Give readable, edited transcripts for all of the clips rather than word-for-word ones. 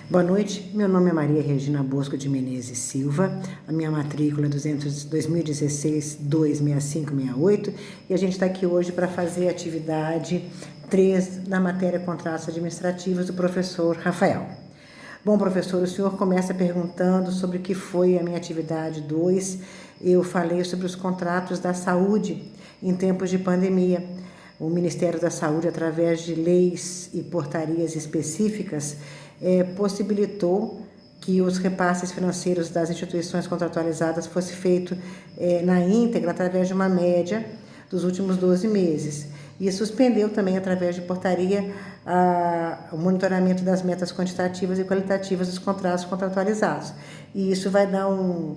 Boa noite, meu nome é Maria Regina Bosco de Menezes Silva, a minha matrícula é 2016-26568 e a gente está aqui hoje para fazer a atividade 3 da matéria Contratos Administrativos do professor Rafael. Bom, professor, o senhor começa perguntando sobre o que foi a minha atividade 2. Eu falei sobre os contratos da saúde em tempos de pandemia. O Ministério da Saúde, através de leis e portarias específicas, possibilitou que os repasses financeiros das instituições contratualizadas fosse feito na íntegra, através de uma média dos últimos 12 meses. E suspendeu também, através de portaria, o monitoramento das metas quantitativas e qualitativas dos contratos contratualizados. E isso vai dar um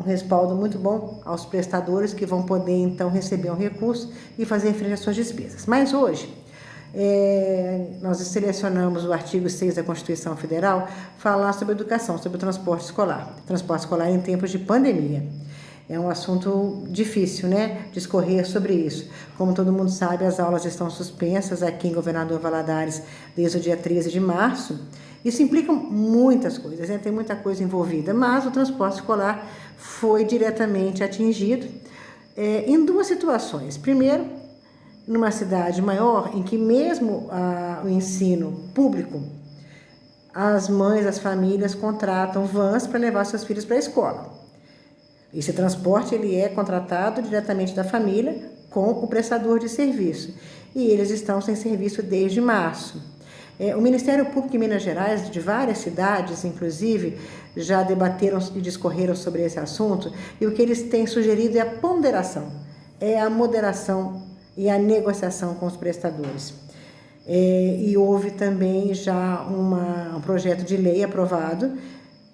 respaldo muito bom aos prestadores, que vão poder, então, receber um recurso e fazer frente às suas despesas. Mas hoje, nós selecionamos o artigo 6 da Constituição Federal, falar sobre educação, sobre o transporte escolar em tempos de pandemia. É um assunto difícil, né, discorrer sobre isso. Como todo mundo sabe, as aulas estão suspensas aqui em Governador Valadares desde o dia 13 de março. Isso implica muitas coisas, né? Tem muita coisa envolvida, mas o transporte escolar foi diretamente atingido em duas situações. Primeiro, numa cidade maior, em que mesmo o ensino público, as mães, as famílias contratam vans para levar seus filhos para a escola. Esse transporte ele é contratado diretamente da família com o prestador de serviço. E eles estão sem serviço desde março. O Ministério Público em Minas Gerais, de várias cidades, inclusive, já debateram e discorreram sobre esse assunto, e o que eles têm sugerido é a ponderação, é a moderação e a negociação com os prestadores. E houve também já um projeto de lei aprovado,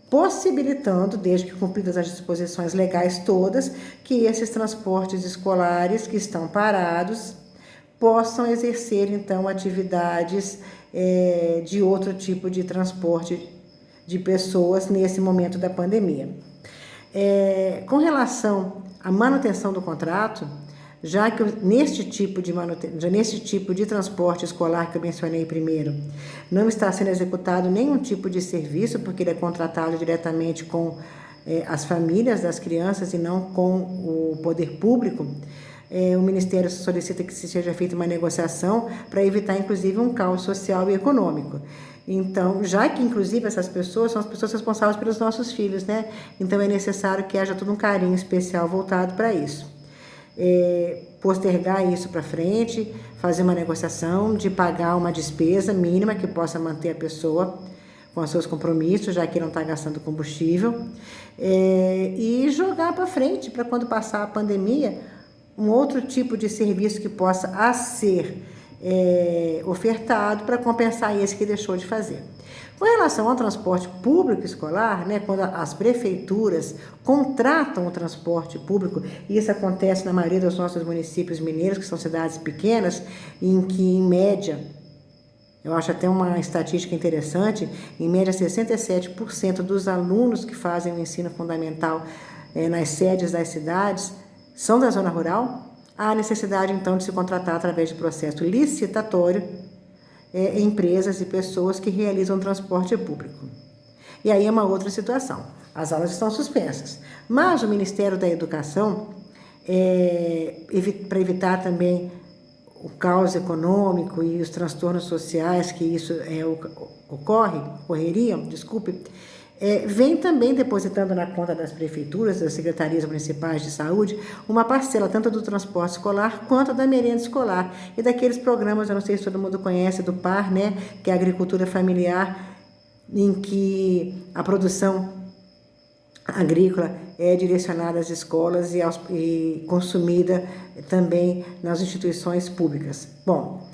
possibilitando, desde que cumpridas as disposições legais todas, que esses transportes escolares que estão parados possam exercer, então, atividades de outro tipo de transporte de pessoas nesse momento da pandemia. Com relação à manutenção do contrato, já que neste tipo de transporte escolar que eu mencionei primeiro, não está sendo executado nenhum tipo de serviço, porque ele é contratado diretamente com as famílias das crianças e não com o poder público, o Ministério solicita que seja feita uma negociação para evitar, inclusive, um caos social e econômico. Então, já que, inclusive, essas pessoas são as pessoas responsáveis pelos nossos filhos, né? Então, é necessário que haja todo um carinho especial voltado para isso. Postergar isso para frente, fazer uma negociação de pagar uma despesa mínima que possa manter a pessoa com os seus compromissos, já que não está gastando combustível, e jogar para frente, para quando passar a pandemia, um outro tipo de serviço que possa ser ofertado para compensar esse que deixou de fazer. Com relação ao transporte público escolar, né, quando as prefeituras contratam o transporte público, e isso acontece na maioria dos nossos municípios mineiros, que são cidades pequenas, em que, em média, eu acho até uma estatística interessante, em média 67% dos alunos que fazem o ensino fundamental nas sedes das cidades são da zona rural. Há necessidade, então, de se contratar através de processo licitatório empresas e pessoas que realizam transporte público. E aí é uma outra situação. As aulas estão suspensas, mas o Ministério da Educação, para evitar também o caos econômico e os transtornos sociais que isso ocorreriam, vem também depositando na conta das prefeituras, das secretarias municipais de saúde, uma parcela tanto do transporte escolar quanto da merenda escolar e daqueles programas, eu não sei se todo mundo conhece, do PAR, né, que é a agricultura familiar, em que a produção agrícola é direcionada às escolas e consumida também nas instituições públicas. Bom,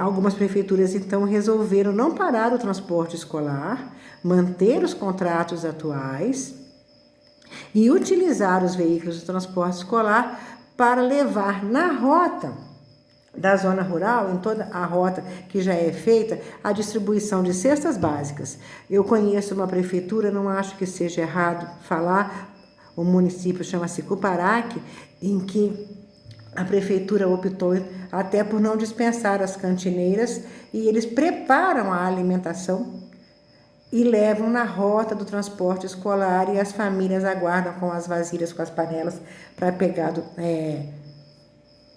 algumas prefeituras, então, resolveram não parar o transporte escolar, manter os contratos atuais e utilizar os veículos de transporte escolar para levar na rota da zona rural, em toda a rota que já é feita, a distribuição de cestas básicas. Eu conheço uma prefeitura, não acho que seja errado falar, o município chama-se Cuparaque, em que a prefeitura optou até por não dispensar as cantineiras e eles preparam a alimentação e levam na rota do transporte escolar e as famílias aguardam com as vasilhas, com as panelas, para pegar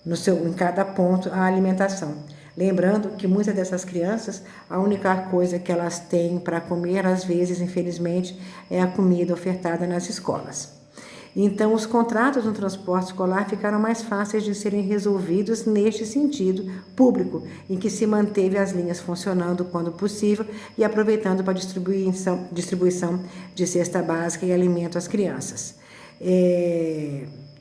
em cada ponto a alimentação. Lembrando que muitas dessas crianças, a única coisa que elas têm para comer, às vezes, infelizmente, é a comida ofertada nas escolas. Então, os contratos no transporte escolar ficaram mais fáceis de serem resolvidos neste sentido público, em que se manteve as linhas funcionando quando possível e aproveitando para distribuição de cesta básica e alimento às crianças.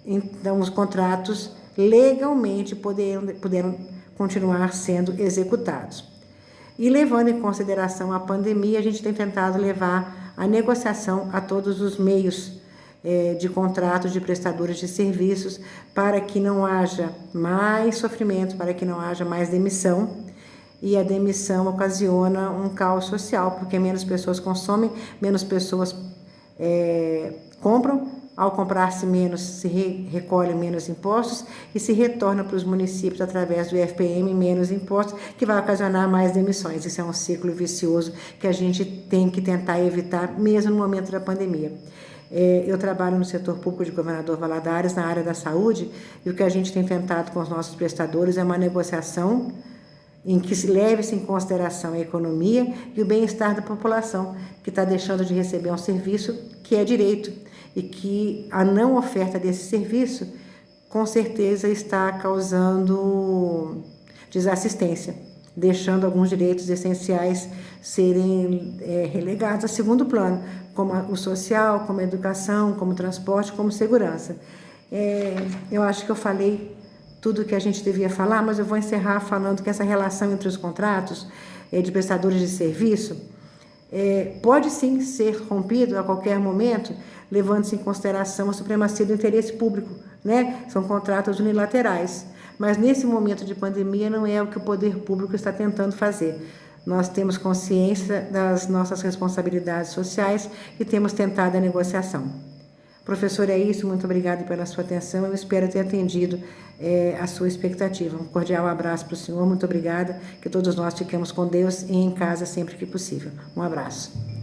Então, os contratos legalmente puderam continuar sendo executados. E levando em consideração a pandemia, a gente tem tentado levar a negociação a todos os meios de contratos de prestadores de serviços para que não haja mais sofrimento, para que não haja mais demissão. E a demissão ocasiona um caos social, porque menos pessoas consomem, menos pessoas compram. Ao comprar-se menos, se recolhe menos impostos e se retorna para os municípios através do IFPM menos impostos, que vai ocasionar mais demissões. Isso é um ciclo vicioso que a gente tem que tentar evitar, mesmo no momento da pandemia. Eu trabalho no setor público de Governador Valadares, na área da saúde, e o que a gente tem tentado com os nossos prestadores é uma negociação em que se leve-se em consideração a economia e o bem-estar da população, que está deixando de receber um serviço que é direito, e que a não oferta desse serviço, com certeza, está causando desassistência, deixando alguns direitos essenciais serem relegados a segundo plano, como o social, como a educação, como o transporte, como segurança. Eu acho que eu falei tudo o que a gente devia falar, mas eu vou encerrar falando que essa relação entre os contratos de prestadores de serviço pode sim ser rompido a qualquer momento, levando-se em consideração a supremacia do interesse público, né? São contratos unilaterais, mas nesse momento de pandemia não é o que o poder público está tentando fazer. Nós temos consciência das nossas responsabilidades sociais e temos tentado a negociação. Professor, é isso, muito obrigada pela sua atenção, eu espero ter atendido a sua expectativa. Um cordial abraço para o senhor, muito obrigada, que todos nós fiquemos com Deus e em casa sempre que possível. Um abraço.